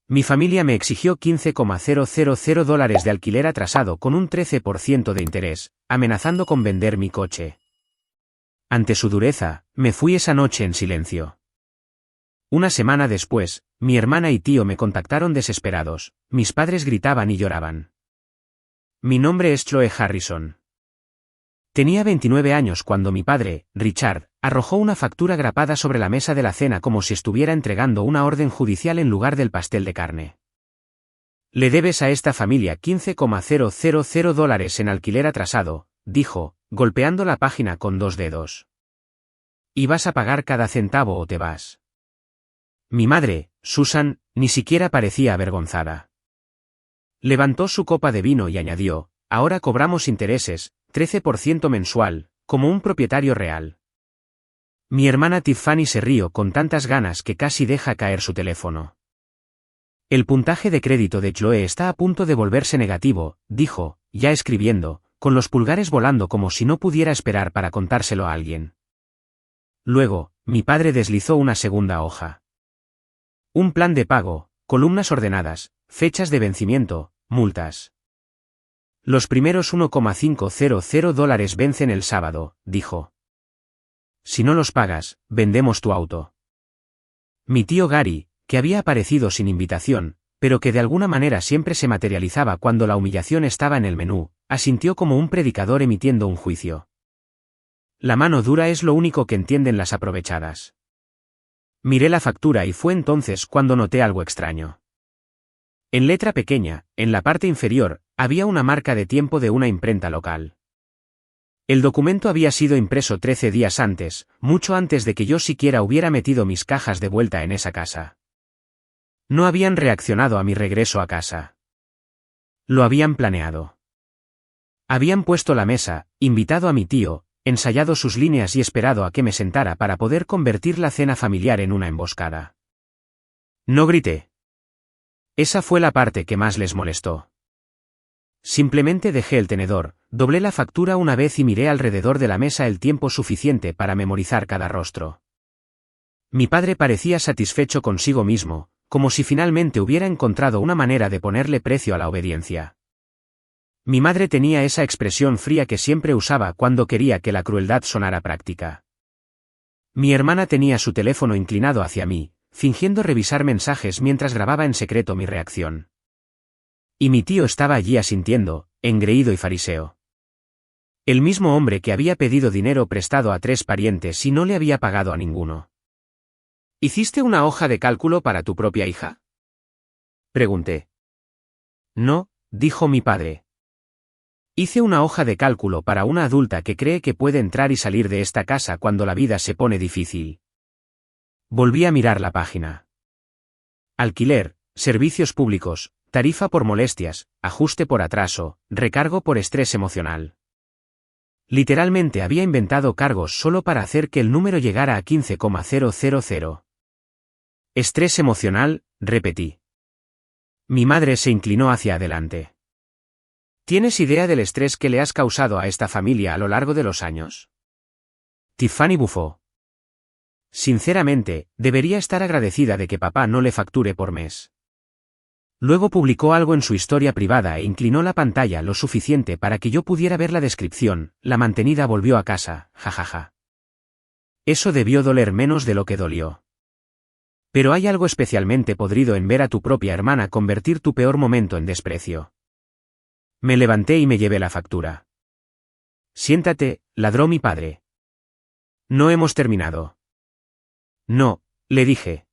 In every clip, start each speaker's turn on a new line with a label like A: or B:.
A: Mi familia me exigió $15,000 de alquiler atrasado con un 13% de interés, amenazando con vender mi coche. Ante su dureza, me fui esa noche en silencio. Una semana después, mi hermana y tío me contactaron desesperados, mis padres gritaban y lloraban. Mi nombre es Chloe Harrison. Tenía 29 años cuando mi padre, Richard, arrojó una factura grapada sobre la mesa de la cena como si estuviera entregando una orden judicial en lugar del pastel de carne. Le debes a esta familia $15,000 en alquiler atrasado, dijo, golpeando la página con 2 dedos. Y vas a pagar cada centavo o te vas. Mi madre, Susan, ni siquiera parecía avergonzada. Levantó su copa de vino y añadió, ahora cobramos intereses, 13% mensual, como un propietario real. Mi hermana Tiffany se rió con tantas ganas que casi deja caer su teléfono. El puntaje de crédito de Chloe está a punto de volverse negativo, dijo, ya escribiendo, con los pulgares volando como si no pudiera esperar para contárselo a alguien. Luego, mi padre deslizó una segunda hoja. Un plan de pago, columnas ordenadas, fechas de vencimiento, multas. Los primeros $1,500 vencen el sábado, dijo. Si no los pagas, vendemos tu auto. Mi tío Gary, que había aparecido sin invitación, pero que de alguna manera siempre se materializaba cuando la humillación estaba en el menú, asintió como un predicador emitiendo un juicio. La mano dura es lo único que entienden las aprovechadas. Miré la factura y fue entonces cuando noté algo extraño. En letra pequeña, en la parte inferior, había una marca de tiempo de una imprenta local. El documento había sido impreso 13 días antes, mucho antes de que yo siquiera hubiera metido mis cajas de vuelta en esa casa. No habían reaccionado a mi regreso a casa. Lo habían planeado. Habían puesto la mesa, invitado a mi tío, ensayado sus líneas y esperado a que me sentara para poder convertir la cena familiar en una emboscada. No grité. Esa fue la parte que más les molestó. Simplemente dejé el tenedor, doblé la factura una vez y miré alrededor de la mesa el tiempo suficiente para memorizar cada rostro. Mi padre parecía satisfecho consigo mismo, como si finalmente hubiera encontrado una manera de ponerle precio a la obediencia. Mi madre tenía esa expresión fría que siempre usaba cuando quería que la crueldad sonara práctica. Mi hermana tenía su teléfono inclinado hacia mí, fingiendo revisar mensajes mientras grababa en secreto mi reacción. Y mi tío estaba allí asintiendo, engreído y fariseo. El mismo hombre que había pedido dinero prestado a 3 parientes y no le había pagado a ninguno. ¿Hiciste una hoja de cálculo para tu propia hija?, pregunté. No, dijo mi padre. Hice una hoja de cálculo para una adulta que cree que puede entrar y salir de esta casa cuando la vida se pone difícil. Volví a mirar la página. Alquiler, servicios públicos, tarifa por molestias, ajuste por atraso, recargo por estrés emocional. Literalmente había inventado cargos solo para hacer que el número llegara a 15,000. Estrés emocional, repetí. Mi madre se inclinó hacia adelante. ¿Tienes idea del estrés que le has causado a esta familia a lo largo de los años? Tiffany bufó. Sinceramente, debería estar agradecida de que papá no le facture por mes. Luego publicó algo en su historia privada e inclinó la pantalla lo suficiente para que yo pudiera ver la descripción. La mantenida volvió a casa, jajaja. Eso debió doler menos de lo que dolió. Pero hay algo especialmente podrido en ver a tu propia hermana convertir tu peor momento en desprecio. Me levanté y me llevé la factura. Siéntate, ladró mi padre. No hemos terminado. No, le dije.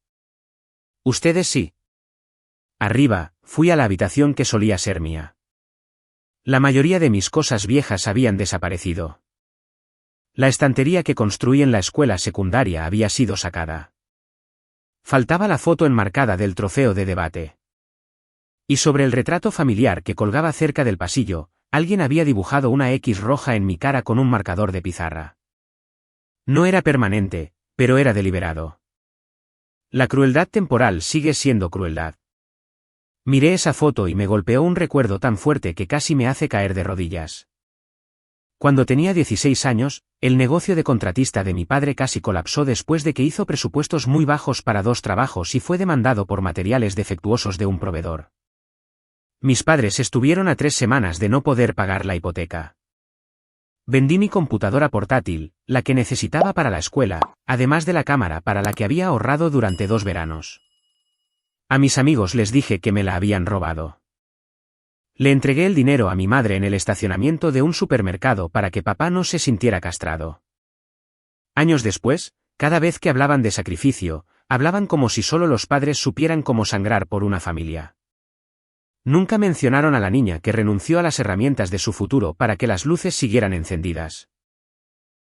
A: Ustedes sí. Arriba, fui a la habitación que solía ser mía. La mayoría de mis cosas viejas habían desaparecido. La estantería que construí en la escuela secundaria había sido sacada. Faltaba la foto enmarcada del trofeo de debate. Y sobre el retrato familiar que colgaba cerca del pasillo, alguien había dibujado una X roja en mi cara con un marcador de pizarra. No era permanente, pero era deliberado. La crueldad temporal sigue siendo crueldad. Miré esa foto y me golpeó un recuerdo tan fuerte que casi me hace caer de rodillas. Cuando tenía 16 años, el negocio de contratista de mi padre casi colapsó después de que hizo presupuestos muy bajos para 2 trabajos y fue demandado por materiales defectuosos de un proveedor. Mis padres estuvieron a 3 semanas de no poder pagar la hipoteca. Vendí mi computadora portátil, la que necesitaba para la escuela, además de la cámara para la que había ahorrado durante 2 veranos. A mis amigos les dije que me la habían robado. Le entregué el dinero a mi madre en el estacionamiento de un supermercado para que papá no se sintiera castrado. Años después, cada vez que hablaban de sacrificio, hablaban como si solo los padres supieran cómo sangrar por una familia. Nunca mencionaron a la niña que renunció a las herramientas de su futuro para que las luces siguieran encendidas.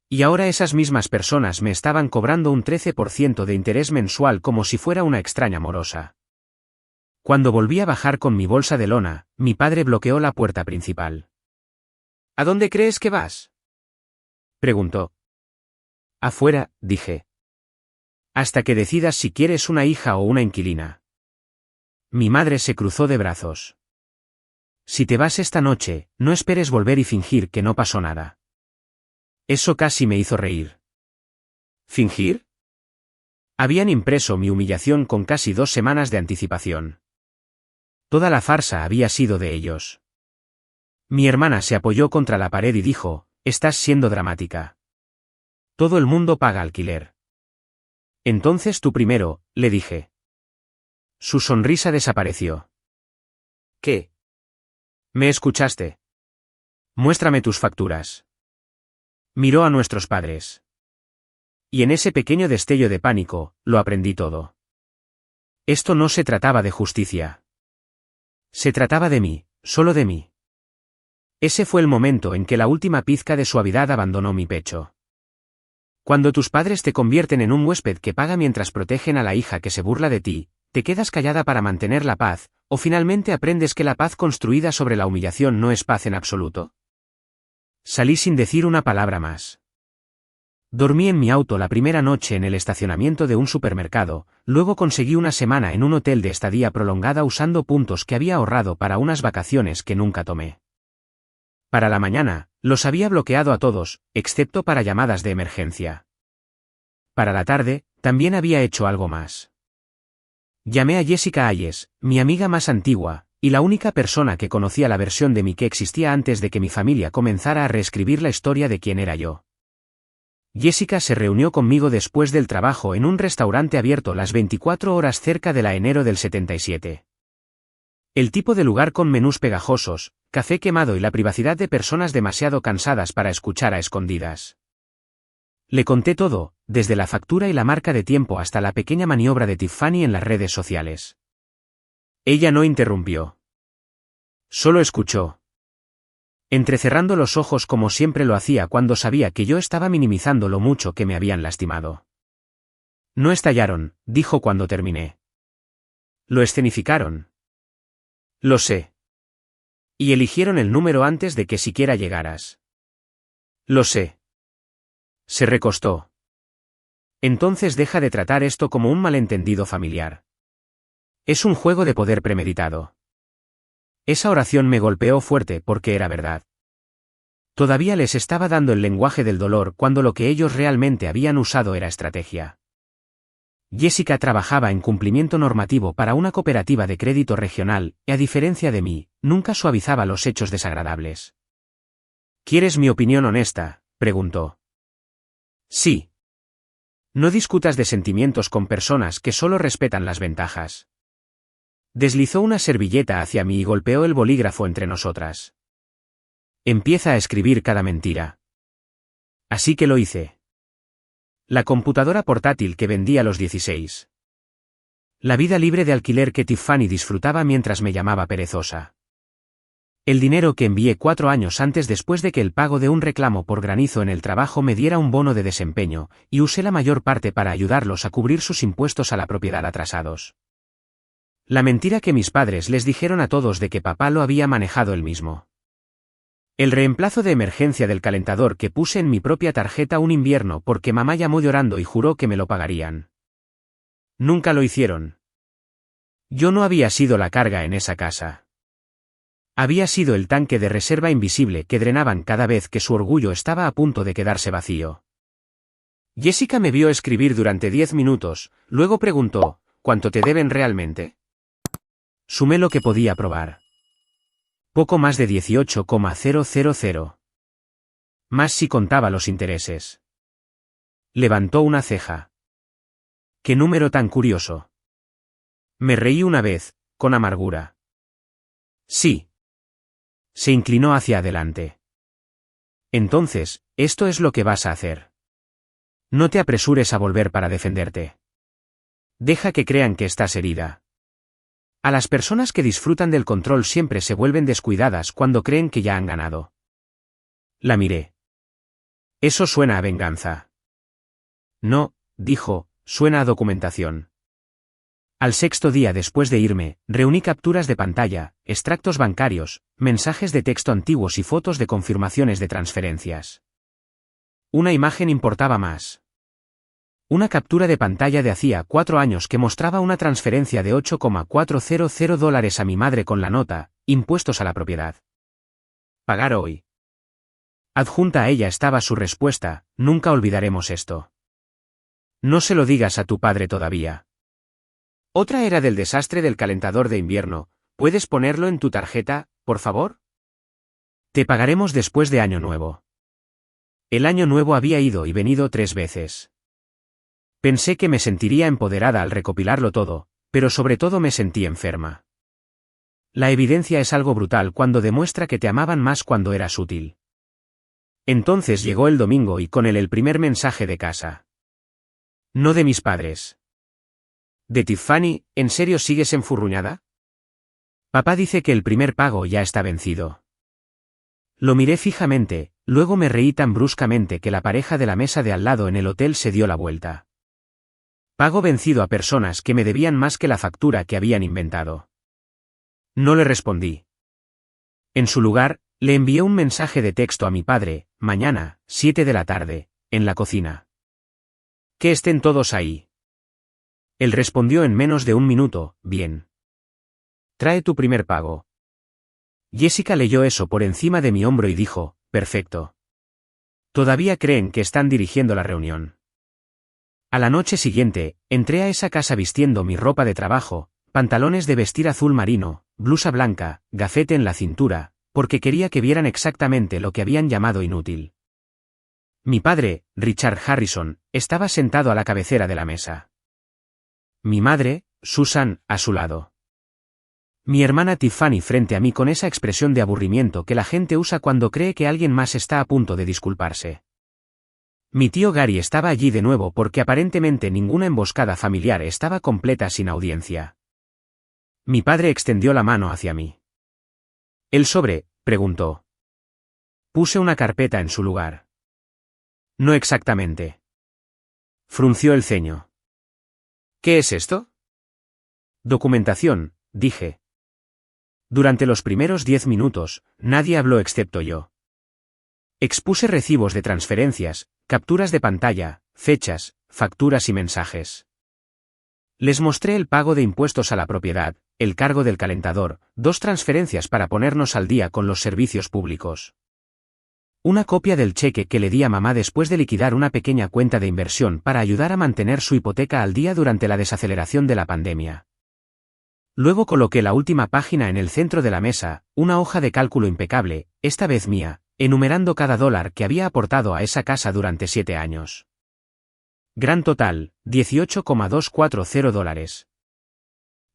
A: Y ahora esas mismas personas me estaban cobrando un 13% de interés mensual como si fuera una extraña morosa. Cuando volví a bajar con mi bolsa de lona, mi padre bloqueó la puerta principal. ¿A dónde crees que vas?, preguntó. Afuera, dije. Hasta que decidas si quieres una hija o una inquilina. Mi madre se cruzó de brazos. Si te vas esta noche, no esperes volver y fingir que no pasó nada. Eso casi me hizo reír. ¿Fingir? Habían impreso mi humillación con casi 2 semanas de anticipación. Toda la farsa había sido de ellos. Mi hermana se apoyó contra la pared y dijo, «Estás siendo dramática. Todo el mundo paga alquiler». «Entonces tú primero», le dije. Su sonrisa desapareció. «¿Qué? ¿Me escuchaste? Muéstrame tus facturas». Miró a nuestros padres. Y en ese pequeño destello de pánico, lo aprendí todo. Esto no se trataba de justicia. Se trataba de mí, solo de mí. Ese fue el momento en que la última pizca de suavidad abandonó mi pecho. Cuando tus padres te convierten en un huésped que paga mientras protegen a la hija que se burla de ti, ¿te quedas callada para mantener la paz, o finalmente aprendes que la paz construida sobre la humillación no es paz en absoluto? Salí sin decir una palabra más. Dormí en mi auto la primera noche en el estacionamiento de un supermercado, luego conseguí una semana en un hotel de estadía prolongada usando puntos que había ahorrado para unas vacaciones que nunca tomé. Para la mañana, los había bloqueado a todos, excepto para llamadas de emergencia. Para la tarde, también había hecho algo más. Llamé a Jessica Hayes, mi amiga más antigua, y la única persona que conocía la versión de mí que existía antes de que mi familia comenzara a reescribir la historia de quién era yo. Jessica se reunió conmigo después del trabajo en un restaurante abierto las 24 horas cerca de la enero del 77. El tipo de lugar con menús pegajosos, café quemado y la privacidad de personas demasiado cansadas para escuchar a escondidas. Le conté todo, desde la factura y la marca de tiempo hasta la pequeña maniobra de Tiffany en las redes sociales. Ella no interrumpió. Solo escuchó. Entrecerrando los ojos como siempre lo hacía cuando sabía que yo estaba minimizando lo mucho que me habían lastimado. No estallaron, dijo cuando terminé. Lo escenificaron. Lo sé. Y eligieron el número antes de que siquiera llegaras. Lo sé. Se recostó. Entonces deja de tratar esto como un malentendido familiar. Es un juego de poder premeditado. Esa oración me golpeó fuerte porque era verdad. Todavía les estaba dando el lenguaje del dolor cuando lo que ellos realmente habían usado era estrategia. Jessica trabajaba en cumplimiento normativo para una cooperativa de crédito regional, y a diferencia de mí, nunca suavizaba los hechos desagradables. ¿Quieres mi opinión honesta?, preguntó. Sí. No discutas de sentimientos con personas que solo respetan las ventajas. Deslizó una servilleta hacia mí y golpeó el bolígrafo entre nosotras. Empieza a escribir cada mentira. Así que lo hice. La computadora portátil que vendí a los 16. La vida libre de alquiler que Tiffany disfrutaba mientras me llamaba perezosa. El dinero que envié 4 años antes después de que el pago de un reclamo por granizo en el trabajo me diera un bono de desempeño, y usé la mayor parte para ayudarlos a cubrir sus impuestos a la propiedad atrasados. La mentira que mis padres les dijeron a todos de que papá lo había manejado él mismo. El reemplazo de emergencia del calentador que puse en mi propia tarjeta un invierno porque mamá llamó llorando y juró que me lo pagarían. Nunca lo hicieron. Yo no había sido la carga en esa casa. Había sido el tanque de reserva invisible que drenaban cada vez que su orgullo estaba a punto de quedarse vacío. Jessica me vio escribir durante 10 minutos, luego preguntó, ¿cuánto te deben realmente? Sumé lo que podía probar. Poco más de 18,000. Más si contaba los intereses. Levantó una ceja. ¿Qué número tan curioso? Me reí una vez, con amargura. Sí. Se inclinó hacia adelante. Entonces, esto es lo que vas a hacer. No te apresures a volver para defenderte. Deja que crean que estás herida. A las personas que disfrutan del control siempre se vuelven descuidadas cuando creen que ya han ganado. La miré. Eso suena a venganza. No, dijo, suena a documentación. Al sexto día después de irme, reuní capturas de pantalla, extractos bancarios, mensajes de texto antiguos y fotos de confirmaciones de transferencias. Una imagen importaba más. Una captura de pantalla de hacía 4 años que mostraba una transferencia de $8,400 a mi madre con la nota, impuestos a la propiedad. Pagar hoy. Adjunta a ella estaba su respuesta, nunca olvidaremos esto. No se lo digas a tu padre todavía. Otra era del desastre del calentador de invierno, ¿puedes ponerlo en tu tarjeta, por favor? Te pagaremos después de Año Nuevo. El Año Nuevo había ido y venido 3 veces. Pensé que me sentiría empoderada al recopilarlo todo, pero sobre todo me sentí enferma. La evidencia es algo brutal cuando demuestra que te amaban más cuando eras útil. Entonces llegó el domingo y con él el primer mensaje de casa. No de mis padres. De Tiffany, ¿en serio sigues enfurruñada? Papá dice que el primer pago ya está vencido. Lo miré fijamente, luego me reí tan bruscamente que la pareja de la mesa de al lado en el hotel se dio la vuelta. Pago vencido a personas que me debían más que la factura que habían inventado. No le respondí. En su lugar, le envié un mensaje de texto a mi padre, mañana, 7 de la tarde, en la cocina. Que estén todos ahí. Él respondió en menos de 1 minuto, bien. Trae tu primer pago. Jessica leyó eso por encima de mi hombro y dijo, perfecto. Todavía creen que están dirigiendo la reunión. A la noche siguiente, entré a esa casa vistiendo mi ropa de trabajo, pantalones de vestir azul marino, blusa blanca, gafete en la cintura, porque quería que vieran exactamente lo que habían llamado inútil. Mi padre, Richard Harrison, estaba sentado a la cabecera de la mesa. Mi madre, Susan, a su lado. Mi hermana Tiffany frente a mí con esa expresión de aburrimiento que la gente usa cuando cree que alguien más está a punto de disculparse. Mi tío Gary estaba allí de nuevo porque aparentemente ninguna emboscada familiar estaba completa sin audiencia. Mi padre extendió la mano hacia mí. ¿El sobre?, preguntó. Puse una carpeta en su lugar. No exactamente. Frunció el ceño. ¿Qué es esto? Documentación, dije. Durante los primeros 10 minutos, nadie habló excepto yo. Expuse recibos de transferencias, capturas de pantalla, fechas, facturas y mensajes. Les mostré el pago de impuestos a la propiedad, el cargo del calentador, 2 transferencias para ponernos al día con los servicios públicos. Una copia del cheque que le di a mamá después de liquidar una pequeña cuenta de inversión para ayudar a mantener su hipoteca al día durante la desaceleración de la pandemia. Luego coloqué la última página en el centro de la mesa, una hoja de cálculo impecable, esta vez mía, enumerando cada dólar que había aportado a esa casa durante 7 años. Gran total, $18,240.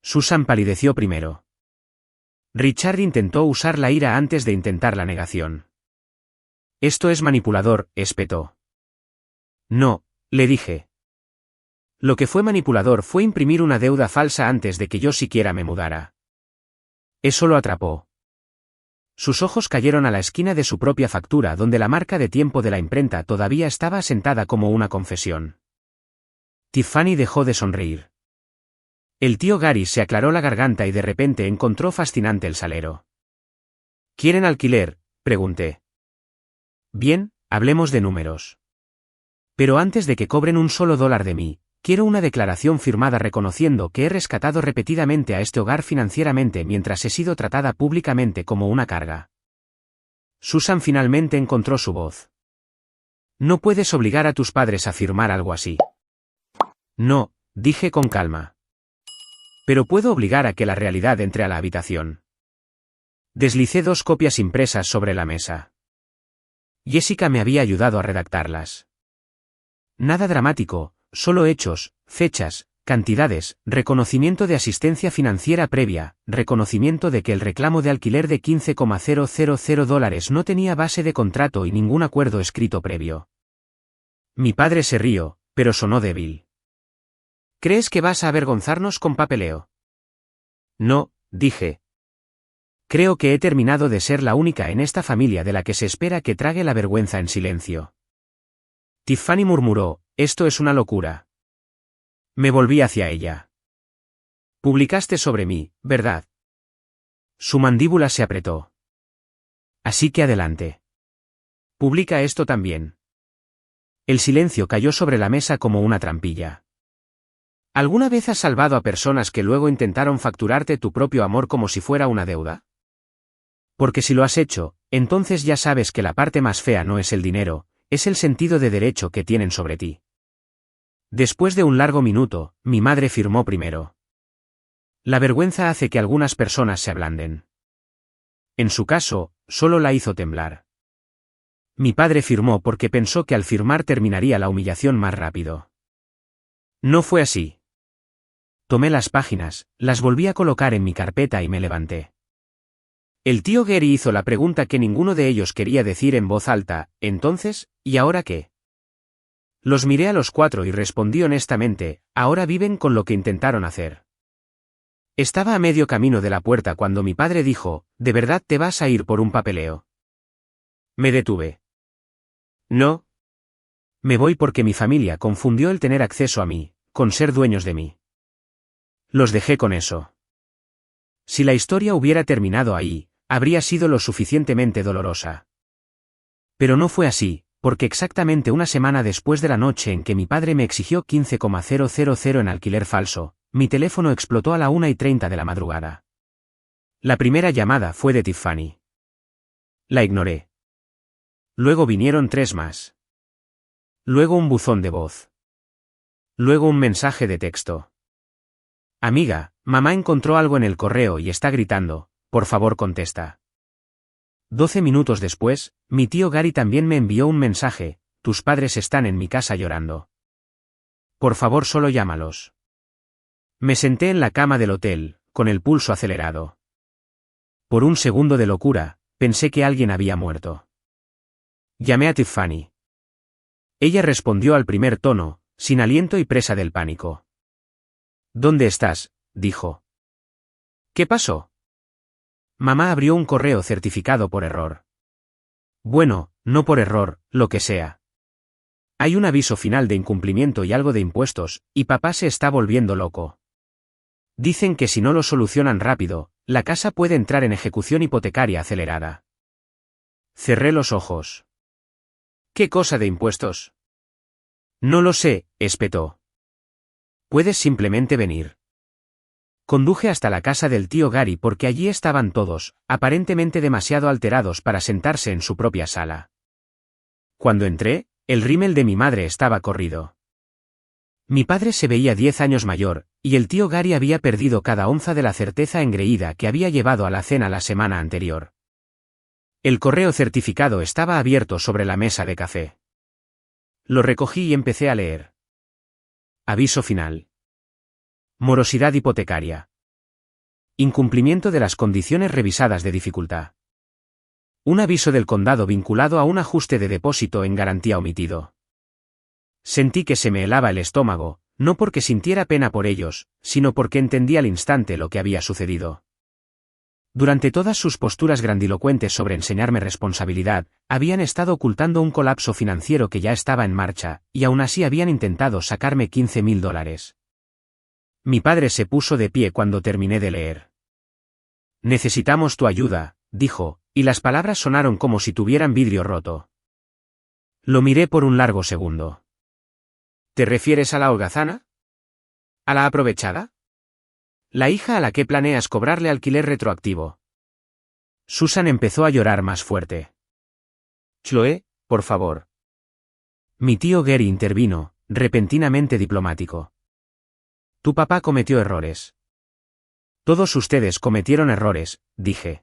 A: Susan palideció primero. Richard intentó usar la ira antes de intentar la negación. Esto es manipulador, espetó. No, le dije. Lo que fue manipulador fue imprimir una deuda falsa antes de que yo siquiera me mudara. Eso lo atrapó. Sus ojos cayeron a la esquina de su propia factura donde la marca de tiempo de la imprenta todavía estaba asentada como una confesión. Tiffany dejó de sonreír. El tío Gary se aclaró la garganta y de repente encontró fascinante el salero. ¿Quieren alquiler?, pregunté. Bien, hablemos de números. Pero antes de que cobren un solo dólar de mí, quiero una declaración firmada reconociendo que he rescatado repetidamente a este hogar financieramente mientras he sido tratada públicamente como una carga. Susan finalmente encontró su voz. No puedes obligar a tus padres a firmar algo así. No, dije con calma. Pero puedo obligar a que la realidad entre a la habitación. Deslicé 2 copias impresas sobre la mesa. Jessica me había ayudado a redactarlas. Nada dramático, solo hechos, fechas, cantidades, reconocimiento de asistencia financiera previa, reconocimiento de que el reclamo de alquiler de $15,000 no tenía base de contrato y ningún acuerdo escrito previo. Mi padre se rió, pero sonó débil. ¿Crees que vas a avergonzarnos con papeleo? No, dije. Creo que he terminado de ser la única en esta familia de la que se espera que trague la vergüenza en silencio. Tiffany murmuró, esto es una locura. Me volví hacia ella. Publicaste sobre mí, ¿verdad? Su mandíbula se apretó. Así que adelante. Publica esto también. El silencio cayó sobre la mesa como una trampilla. ¿Alguna vez has salvado a personas que luego intentaron facturarte tu propio amor como si fuera una deuda? Porque si lo has hecho, entonces ya sabes que la parte más fea no es el dinero, es el sentido de derecho que tienen sobre ti. Después de un largo minuto, mi madre firmó primero. La vergüenza hace que algunas personas se ablanden. En su caso, solo la hizo temblar. Mi padre firmó porque pensó que al firmar terminaría la humillación más rápido. No fue así. Tomé las páginas, las volví a colocar en mi carpeta y me levanté. El tío Gary hizo la pregunta que ninguno de ellos quería decir en voz alta, entonces, ¿y ahora qué? Los miré a los 4 y respondí honestamente, ahora viven con lo que intentaron hacer. Estaba a medio camino de la puerta cuando mi padre dijo, ¿de verdad te vas a ir por un papeleo? Me detuve. No. Me voy porque mi familia confundió el tener acceso a mí, con ser dueños de mí. Los dejé con eso. Si la historia hubiera terminado ahí, habría sido lo suficientemente dolorosa. Pero no fue así, porque exactamente una semana después de la noche en que mi padre me exigió $15,000 en alquiler falso, mi teléfono explotó a la 1:30 de la madrugada. La primera llamada fue de Tiffany. La ignoré. Luego vinieron 3 más. Luego un buzón de voz. Luego un mensaje de texto. Amiga, mamá encontró algo en el correo y está gritando, por favor contesta. 12 minutos después, mi tío Gary también me envió un mensaje, tus padres están en mi casa llorando. Por favor solo llámalos. Me senté en la cama del hotel, con el pulso acelerado. Por un segundo de locura, pensé que alguien había muerto. Llamé a Tiffany. Ella respondió al primer tono, sin aliento y presa del pánico. ¿Dónde estás?, dijo. ¿Qué pasó? Mamá abrió un correo certificado por error. Bueno, no por error, lo que sea. Hay un aviso final de incumplimiento y algo de impuestos, y papá se está volviendo loco. Dicen que si no lo solucionan rápido, la casa puede entrar en ejecución hipotecaria acelerada. Cerré los ojos. ¿Qué cosa de impuestos? No lo sé, espetó. Puedes simplemente venir. Conduje hasta la casa del tío Gary porque allí estaban todos, aparentemente demasiado alterados para sentarse en su propia sala. Cuando entré, el rímel de mi madre estaba corrido. Mi padre se veía 10 años mayor, y el tío Gary había perdido cada onza de la certeza engreída que había llevado a la cena la semana anterior. El correo certificado estaba abierto sobre la mesa de café. Lo recogí y empecé a leer. Aviso final. Morosidad hipotecaria. Incumplimiento de las condiciones revisadas de dificultad. Un aviso del condado vinculado a un ajuste de depósito en garantía omitido. Sentí que se me helaba el estómago, no porque sintiera pena por ellos, sino porque entendí al instante lo que había sucedido. Durante todas sus posturas grandilocuentes sobre enseñarme responsabilidad, habían estado ocultando un colapso financiero que ya estaba en marcha, y aún así habían intentado sacarme $15,000. Mi padre se puso de pie cuando terminé de leer. Necesitamos tu ayuda, dijo, y las palabras sonaron como si tuvieran vidrio roto. Lo miré por un largo segundo. ¿Te refieres a la holgazana? ¿A la aprovechada? La hija a la que planeas cobrarle alquiler retroactivo. Susan empezó a llorar más fuerte. Chloe, por favor. Mi tío Gary intervino, repentinamente diplomático. Tu papá cometió errores. Todos ustedes cometieron errores, dije.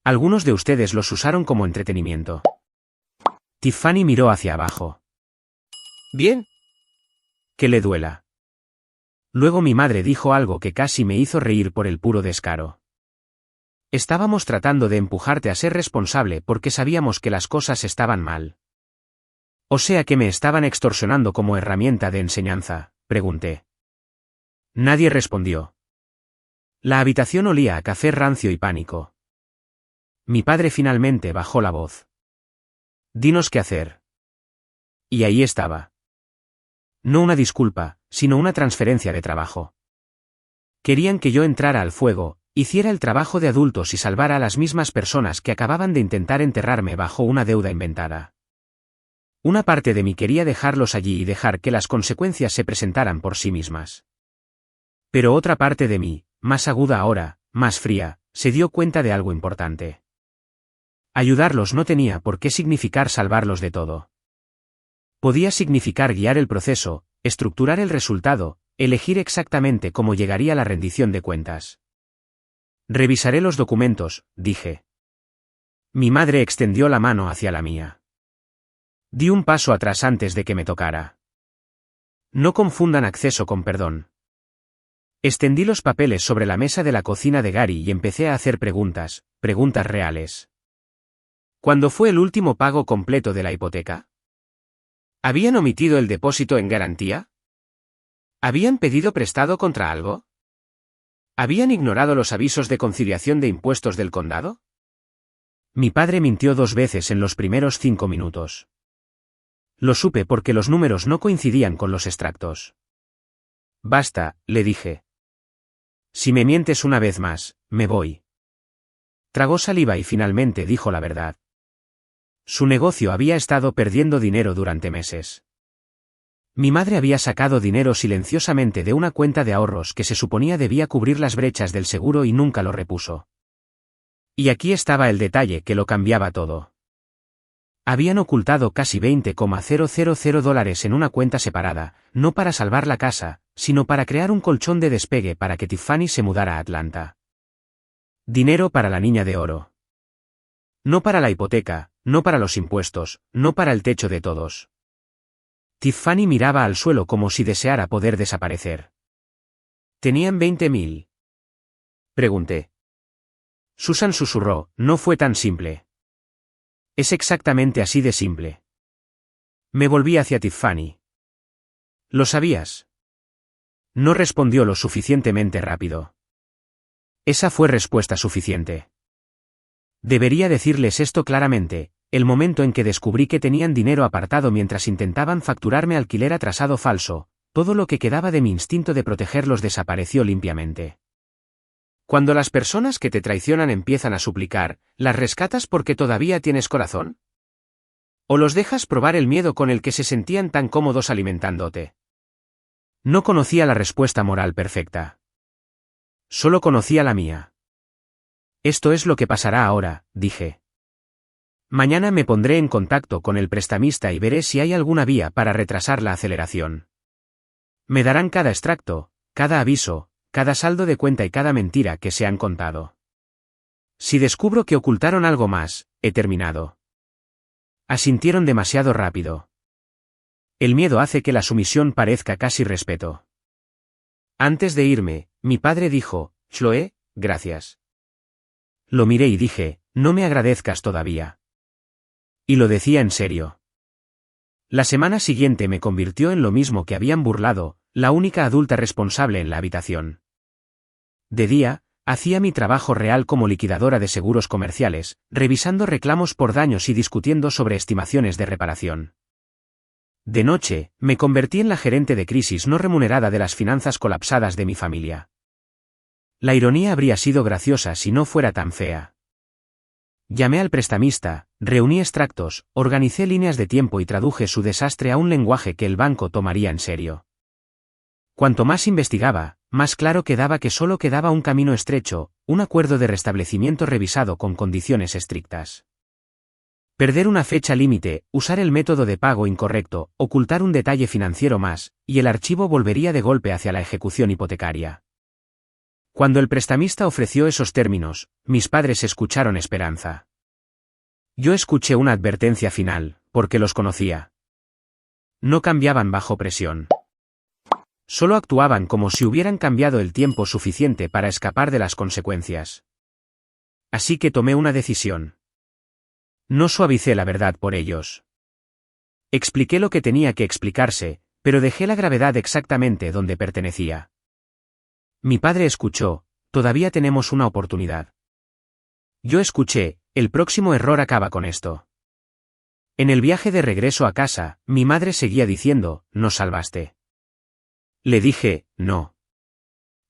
A: Algunos de ustedes los usaron como entretenimiento. Tiffany miró hacia abajo. Bien. Que le duela. Luego mi madre dijo algo que casi me hizo reír por el puro descaro. Estábamos tratando de empujarte a ser responsable porque sabíamos que las cosas estaban mal. O sea que me estaban extorsionando como herramienta de enseñanza, pregunté. Nadie respondió. La habitación olía a café rancio y pánico. Mi padre finalmente bajó la voz. Dinos qué hacer. Y ahí estaba. No una disculpa, sino una transferencia de trabajo. Querían que yo entrara al fuego, hiciera el trabajo de adultos y salvara a las mismas personas que acababan de intentar enterrarme bajo una deuda inventada. Una parte de mí quería dejarlos allí y dejar que las consecuencias se presentaran por sí mismas. Pero otra parte de mí, más aguda ahora, más fría, se dio cuenta de algo importante. Ayudarlos no tenía por qué significar salvarlos de todo. Podía significar guiar el proceso, estructurar el resultado, elegir exactamente cómo llegaría la rendición de cuentas. Revisaré los documentos, dije. Mi madre extendió la mano hacia la mía. Di un paso atrás antes de que me tocara. No confundan acceso con perdón. Extendí los papeles sobre la mesa de la cocina de Gary y empecé a hacer preguntas reales. ¿Cuándo fue el último pago completo de la hipoteca? ¿Habían omitido el depósito en garantía? ¿Habían pedido prestado contra algo? ¿Habían ignorado los avisos de conciliación de impuestos del condado? Mi padre mintió 2 veces en los primeros 5 minutos. Lo supe porque los números no coincidían con los extractos. Basta, le dije. Si me mientes una vez más, me voy. Tragó saliva y finalmente dijo la verdad. Su negocio había estado perdiendo dinero durante meses. Mi madre había sacado dinero silenciosamente de una cuenta de ahorros que se suponía debía cubrir las brechas del seguro y nunca lo repuso. Y aquí estaba el detalle que lo cambiaba todo. Habían ocultado casi $20,000 en una cuenta separada, no para salvar la casa, sino para crear un colchón de despegue para que Tiffany se mudara a Atlanta. Dinero para la niña de oro. No para la hipoteca, no para los impuestos, no para el techo de todos. Tiffany miraba al suelo como si deseara poder desaparecer. ¿Tenían 20,000? Pregunté. Susan susurró, no fue tan simple. Es exactamente así de simple. Me volví hacia Tiffany. ¿Lo sabías? No respondió lo suficientemente rápido. Esa fue respuesta suficiente. Debería decirles esto claramente, el momento en que descubrí que tenían dinero apartado mientras intentaban facturarme alquiler atrasado falso, todo lo que quedaba de mi instinto de protegerlos desapareció limpiamente. Cuando las personas que te traicionan empiezan a suplicar, ¿las rescatas porque todavía tienes corazón? ¿O los dejas probar el miedo con el que se sentían tan cómodos alimentándote? No conocía la respuesta moral perfecta. Solo conocía la mía. Esto es lo que pasará ahora, dije. Mañana me pondré en contacto con el prestamista y veré si hay alguna vía para retrasar la aceleración. Me darán cada extracto, cada aviso, cada saldo de cuenta y cada mentira que se han contado. Si descubro que ocultaron algo más, he terminado. Asintieron demasiado rápido. El miedo hace que la sumisión parezca casi respeto. Antes de irme, mi padre dijo, Chloe, gracias. Lo miré y dije, no me agradezcas todavía. Y lo decía en serio. La semana siguiente me convirtió en lo mismo que habían burlado, la única adulta responsable en la habitación. De día, hacía mi trabajo real como liquidadora de seguros comerciales, revisando reclamos por daños y discutiendo sobre estimaciones de reparación. De noche, me convertí en la gerente de crisis no remunerada de las finanzas colapsadas de mi familia. La ironía habría sido graciosa si no fuera tan fea. Llamé al prestamista, reuní extractos, organicé líneas de tiempo y traduje su desastre a un lenguaje que el banco tomaría en serio. Cuanto más investigaba, más claro quedaba que solo quedaba un camino estrecho, un acuerdo de restablecimiento revisado con condiciones estrictas. Perder una fecha límite, usar el método de pago incorrecto, ocultar un detalle financiero más, y el archivo volvería de golpe hacia la ejecución hipotecaria. Cuando el prestamista ofreció esos términos, mis padres escucharon esperanza. Yo escuché una advertencia final, porque los conocía. No cambiaban bajo presión. Solo actuaban como si hubieran cambiado el tiempo suficiente para escapar de las consecuencias. Así que tomé una decisión. No suavicé la verdad por ellos. Expliqué lo que tenía que explicarse, pero dejé la gravedad exactamente donde pertenecía. Mi padre escuchó, todavía tenemos una oportunidad. Yo escuché, el próximo error acaba con esto. En el viaje de regreso a casa, mi madre seguía diciendo, nos salvaste. Le dije, no.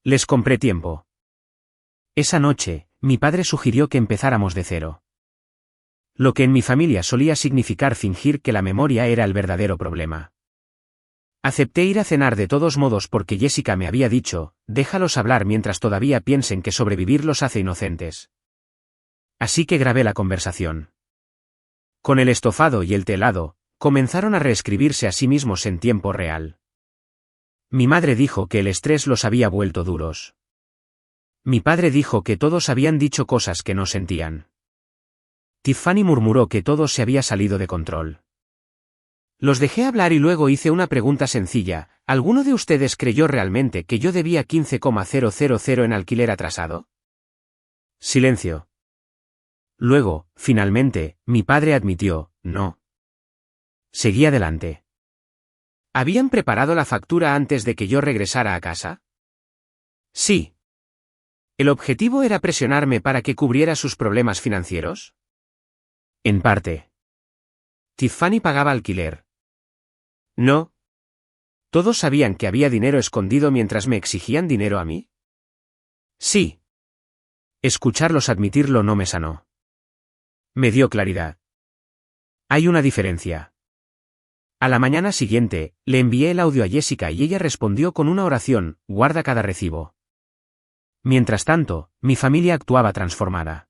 A: Les compré tiempo. Esa noche, mi padre sugirió que empezáramos de cero. Lo que en mi familia solía significar fingir que la memoria era el verdadero problema. Acepté ir a cenar de todos modos porque Jessica me había dicho, déjalos hablar mientras todavía piensen que sobrevivir los hace inocentes. Así que grabé la conversación. Con el estofado y el telado, comenzaron a reescribirse a sí mismos en tiempo real. Mi madre dijo que el estrés los había vuelto duros. Mi padre dijo que todos habían dicho cosas que no sentían. Tiffany murmuró que todo se había salido de control. Los dejé hablar y luego hice una pregunta sencilla, ¿alguno de ustedes creyó realmente que yo debía 15,000 en alquiler atrasado? Silencio. Luego, finalmente, mi padre admitió, no. Seguí adelante. ¿Habían preparado la factura antes de que yo regresara a casa? Sí. ¿El objetivo era presionarme para que cubriera sus problemas financieros? En parte. ¿Tiffany pagaba alquiler? No. ¿Todos sabían que había dinero escondido mientras me exigían dinero a mí? Sí. Escucharlos admitirlo no me sanó. Me dio claridad. Hay una diferencia. A la mañana siguiente, le envié el audio a Jessica y ella respondió con una oración, guarda cada recibo. Mientras tanto, mi familia actuaba transformada.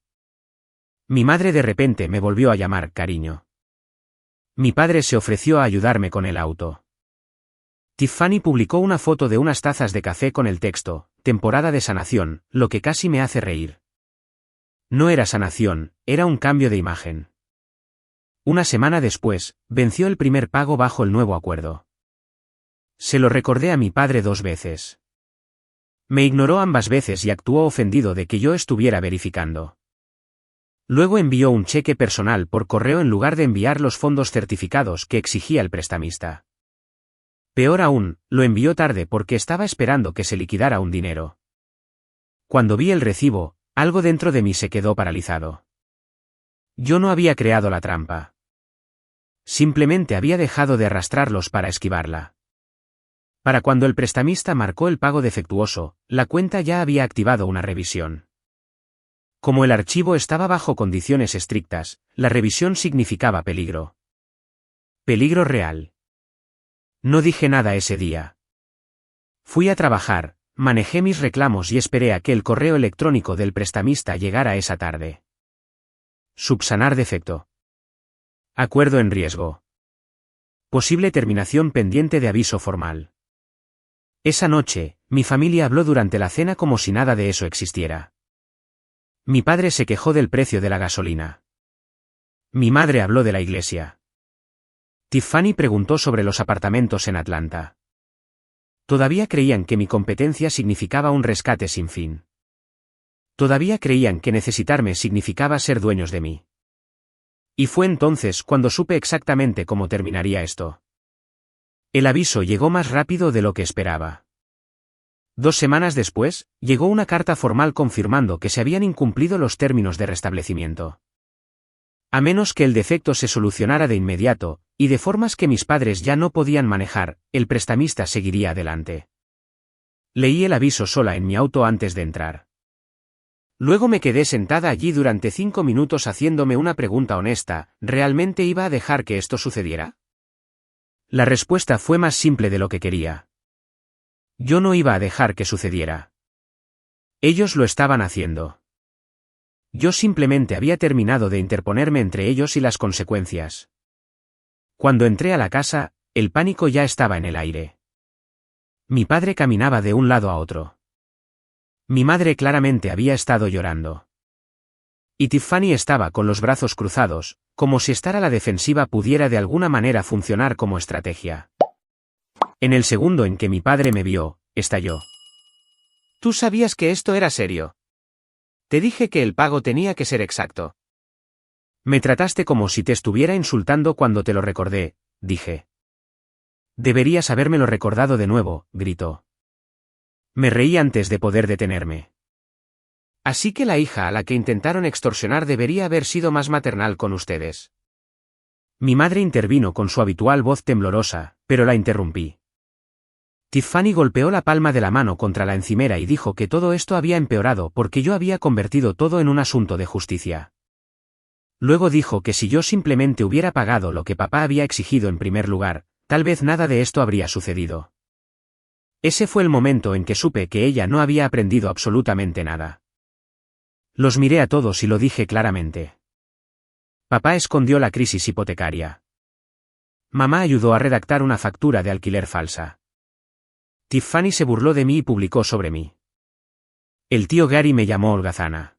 A: Mi madre de repente me volvió a llamar cariño. Mi padre se ofreció a ayudarme con el auto. Tiffany publicó una foto de unas tazas de café con el texto, temporada de sanación, lo que casi me hace reír. No era sanación, era un cambio de imagen. Una semana después, venció el primer pago bajo el nuevo acuerdo. Se lo recordé a mi padre 2 veces. Me ignoró ambas veces y actuó ofendido de que yo estuviera verificando. Luego envió un cheque personal por correo en lugar de enviar los fondos certificados que exigía el prestamista. Peor aún, lo envió tarde porque estaba esperando que se liquidara un dinero. Cuando vi el recibo, algo dentro de mí se quedó paralizado. Yo no había creado la trampa. Simplemente había dejado de arrastrarlos para esquivarla. Para cuando el prestamista marcó el pago defectuoso, la cuenta ya había activado una revisión. Como el archivo estaba bajo condiciones estrictas, la revisión significaba peligro. Peligro real. No dije nada ese día. Fui a trabajar, manejé mis reclamos y esperé a que el correo electrónico del prestamista llegara esa tarde. Subsanar defecto. Acuerdo en riesgo. Posible terminación pendiente de aviso formal. Esa noche, mi familia habló durante la cena como si nada de eso existiera. Mi padre se quejó del precio de la gasolina. Mi madre habló de la iglesia. Tiffany preguntó sobre los apartamentos en Atlanta. Todavía creían que mi competencia significaba un rescate sin fin. Todavía creían que necesitarme significaba ser dueños de mí. Y fue entonces cuando supe exactamente cómo terminaría esto. El aviso llegó más rápido de lo que esperaba. 2 semanas después, llegó una carta formal confirmando que se habían incumplido los términos de restablecimiento. A menos que el defecto se solucionara de inmediato, y de formas que mis padres ya no podían manejar, el prestamista seguiría adelante. Leí el aviso sola en mi auto antes de entrar. Luego me quedé sentada allí durante 5 minutos haciéndome una pregunta honesta, ¿realmente iba a dejar que esto sucediera? La respuesta fue más simple de lo que quería. Yo no iba a dejar que sucediera. Ellos lo estaban haciendo. Yo simplemente había terminado de interponerme entre ellos y las consecuencias. Cuando entré a la casa, el pánico ya estaba en el aire. Mi padre caminaba de un lado a otro. Mi madre claramente había estado llorando. Y Tiffany estaba con los brazos cruzados, como si estar a la defensiva pudiera de alguna manera funcionar como estrategia. En el segundo en que mi padre me vio, estalló. «Tú sabías que esto era serio. Te dije que el pago tenía que ser exacto». «Me trataste como si te estuviera insultando cuando te lo recordé», dije. «Deberías habérmelo recordado de nuevo», gritó. Me reí antes de poder detenerme. «Así que la hija a la que intentaron extorsionar debería haber sido más maternal con ustedes». Mi madre intervino con su habitual voz temblorosa, pero la interrumpí. Tiffany golpeó la palma de la mano contra la encimera y dijo que todo esto había empeorado porque yo había convertido todo en un asunto de justicia. Luego dijo que si yo simplemente hubiera pagado lo que papá había exigido en primer lugar, tal vez nada de esto habría sucedido. Ese fue el momento en que supe que ella no había aprendido absolutamente nada. Los miré a todos y lo dije claramente. Papá escondió la crisis hipotecaria. Mamá ayudó a redactar una factura de alquiler falsa. Tiffany se burló de mí y publicó sobre mí. El tío Gary me llamó holgazana.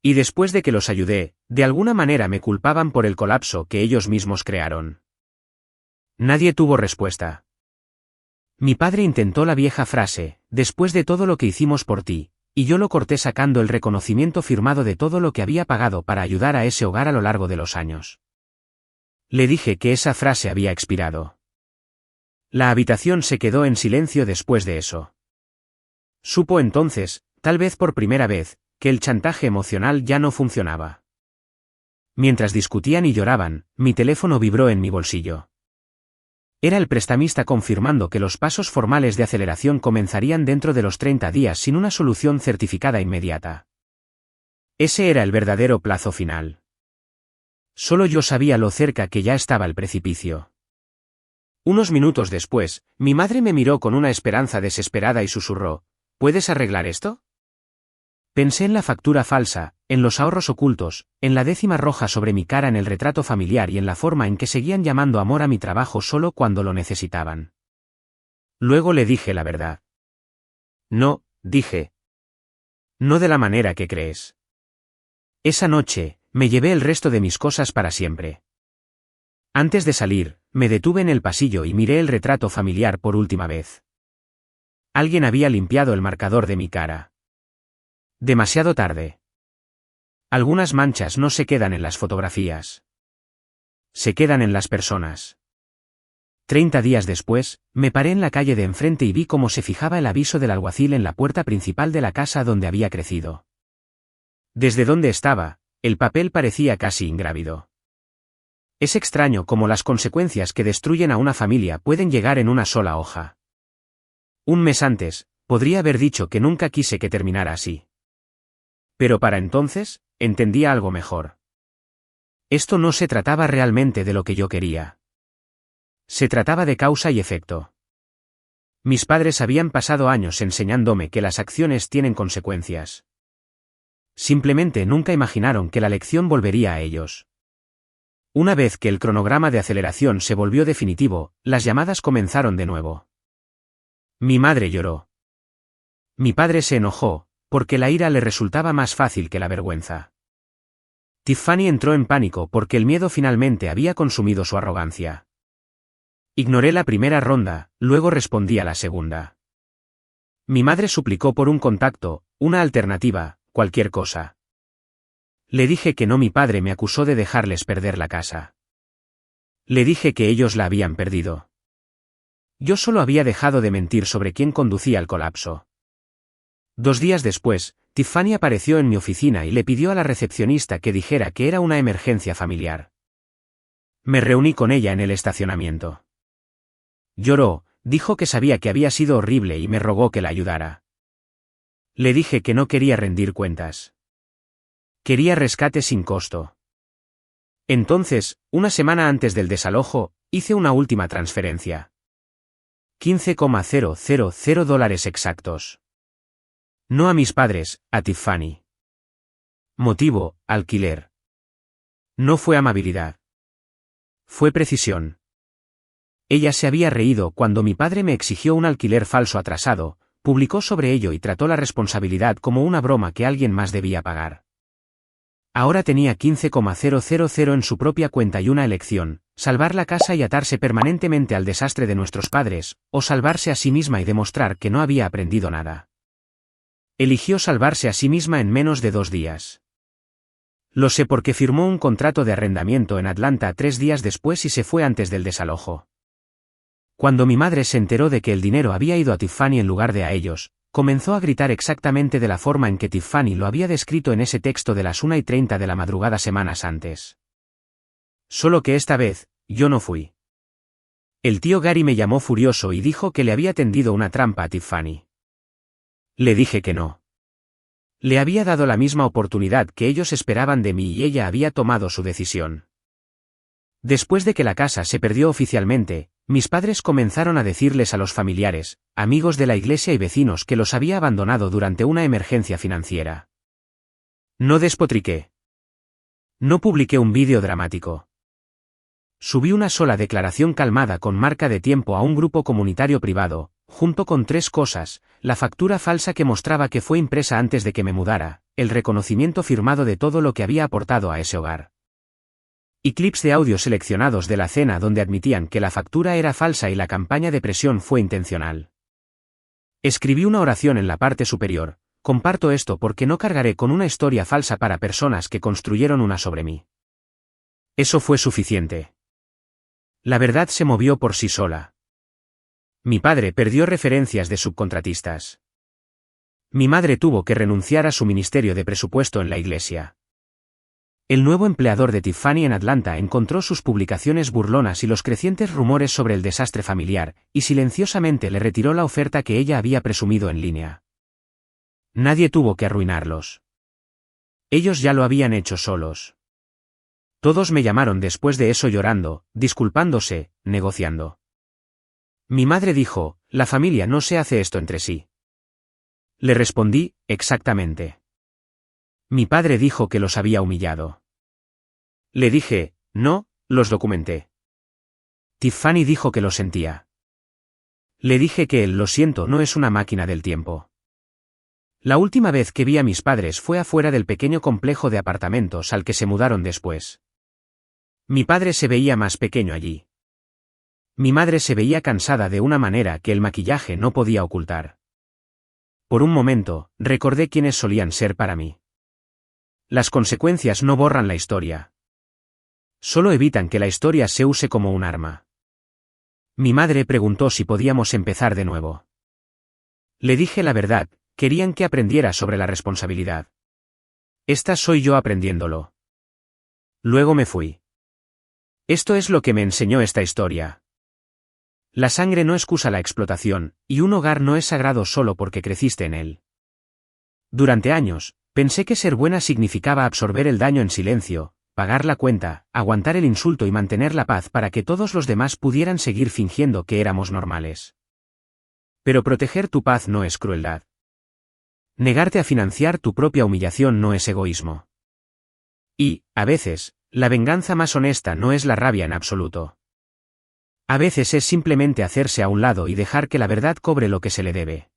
A: Y después de que los ayudé, de alguna manera me culpaban por el colapso que ellos mismos crearon. Nadie tuvo respuesta. Mi padre intentó la vieja frase, después de todo lo que hicimos por ti, y yo lo corté sacando el reconocimiento firmado de todo lo que había pagado para ayudar a ese hogar a lo largo de los años. Le dije que esa frase había expirado. La habitación se quedó en silencio después de eso. Supo entonces, tal vez por primera vez, que el chantaje emocional ya no funcionaba. Mientras discutían y lloraban, mi teléfono vibró en mi bolsillo. Era el prestamista confirmando que los pasos formales de aceleración comenzarían dentro de los 30 días sin una solución certificada inmediata. Ese era el verdadero plazo final. Solo yo sabía lo cerca que ya estaba el precipicio. Unos minutos después, mi madre me miró con una esperanza desesperada y susurró, ¿puedes arreglar esto? Pensé en la factura falsa, en los ahorros ocultos, en la décima roja sobre mi cara en el retrato familiar y en la forma en que seguían llamando amor a mi trabajo solo cuando lo necesitaban. Luego le dije la verdad. No, dije. No de la manera que crees. Esa noche, me llevé el resto de mis cosas para siempre. Antes de salir, me detuve en el pasillo y miré el retrato familiar por última vez. Alguien había limpiado el marcador de mi cara. Demasiado tarde. Algunas manchas no se quedan en las fotografías. Se quedan en las personas. 30 días después, me paré en la calle de enfrente y vi cómo se fijaba el aviso del alguacil en la puerta principal de la casa donde había crecido. Desde donde estaba, el papel parecía casi ingrávido. Es extraño cómo las consecuencias que destruyen a una familia pueden llegar en una sola hoja. Un mes antes, podría haber dicho que nunca quise que terminara así. Pero para entonces, entendía algo mejor. Esto no se trataba realmente de lo que yo quería. Se trataba de causa y efecto. Mis padres habían pasado años enseñándome que las acciones tienen consecuencias. Simplemente nunca imaginaron que la lección volvería a ellos. Una vez que el cronograma de aceleración se volvió definitivo, las llamadas comenzaron de nuevo. Mi madre lloró. Mi padre se enojó, porque la ira le resultaba más fácil que la vergüenza. Tiffany entró en pánico porque el miedo finalmente había consumido su arrogancia. Ignoré la primera ronda, luego respondí a la segunda. Mi madre suplicó por un contacto, una alternativa, cualquier cosa. Le dije que no. Mi padre me acusó de dejarles perder la casa. Le dije que ellos la habían perdido. Yo solo había dejado de mentir sobre quién conducía el colapso. 2 días después, Tiffany apareció en mi oficina y le pidió a la recepcionista que dijera que era una emergencia familiar. Me reuní con ella en el estacionamiento. Lloró, dijo que sabía que había sido horrible y me rogó que la ayudara. Le dije que no quería rendir cuentas. Quería rescate sin costo. Entonces, una semana antes del desalojo, hice una última transferencia. $15,000 exactos. No a mis padres, a Tiffany. Motivo, alquiler. No fue amabilidad. Fue precisión. Ella se había reído cuando mi padre me exigió un alquiler falso atrasado, publicó sobre ello y trató la responsabilidad como una broma que alguien más debía pagar. Ahora tenía 15,000 en su propia cuenta y una elección: salvar la casa y atarse permanentemente al desastre de nuestros padres, o salvarse a sí misma y demostrar que no había aprendido nada. Eligió salvarse a sí misma en menos de 2 días. Lo sé porque firmó un contrato de arrendamiento en Atlanta 3 días después y se fue antes del desalojo. Cuando mi madre se enteró de que el dinero había ido a Tiffany en lugar de a ellos, comenzó a gritar exactamente de la forma en que Tiffany lo había descrito en ese texto de las 1:30 de la madrugada semanas antes. Solo que esta vez, yo no fui. El tío Gary me llamó furioso y dijo que le había tendido una trampa a Tiffany. Le dije que no. Le había dado la misma oportunidad que ellos esperaban de mí y ella había tomado su decisión. Después de que la casa se perdió oficialmente, mis padres comenzaron a decirles a los familiares, amigos de la iglesia y vecinos que los había abandonado durante una emergencia financiera. No despotriqué. No publiqué un vídeo dramático. Subí una sola declaración calmada con marca de tiempo a un grupo comunitario privado, junto con 3 cosas: la factura falsa que mostraba que fue impresa antes de que me mudara, el reconocimiento firmado de todo lo que había aportado a ese hogar, y clips de audio seleccionados de la cena donde admitían que la factura era falsa y la campaña de presión fue intencional. Escribí una oración en la parte superior: comparto esto porque no cargaré con una historia falsa para personas que construyeron una sobre mí. Eso fue suficiente. La verdad se movió por sí sola. Mi padre perdió referencias de subcontratistas. Mi madre tuvo que renunciar a su ministerio de presupuesto en la iglesia. El nuevo empleador de Tiffany en Atlanta encontró sus publicaciones burlonas y los crecientes rumores sobre el desastre familiar, y silenciosamente le retiró la oferta que ella había presumido en línea. Nadie tuvo que arruinarlos. Ellos ya lo habían hecho solos. Todos me llamaron después de eso llorando, disculpándose, negociando. Mi madre dijo: la familia no se hace esto entre sí. Le respondí: exactamente. Mi padre dijo que los había humillado. Le dije: no, los documenté. Tiffany dijo que lo sentía. Le dije que el lo siento no es una máquina del tiempo. La última vez que vi a mis padres fue afuera del pequeño complejo de apartamentos al que se mudaron después. Mi padre se veía más pequeño allí. Mi madre se veía cansada de una manera que el maquillaje no podía ocultar. Por un momento, recordé quiénes solían ser para mí. Las consecuencias no borran la historia. Solo evitan que la historia se use como un arma. Mi madre preguntó si podíamos empezar de nuevo. Le dije la verdad: querían que aprendiera sobre la responsabilidad. Esta soy yo aprendiéndolo. Luego me fui. Esto es lo que me enseñó esta historia. La sangre no excusa la explotación, y un hogar no es sagrado solo porque creciste en él. Durante años, pensé que ser buena significaba absorber el daño en silencio, pagar la cuenta, aguantar el insulto y mantener la paz para que todos los demás pudieran seguir fingiendo que éramos normales. Pero proteger tu paz no es crueldad. Negarte a financiar tu propia humillación no es egoísmo. Y, a veces, la venganza más honesta no es la rabia en absoluto. A veces es simplemente hacerse a un lado y dejar que la verdad cobre lo que se le debe.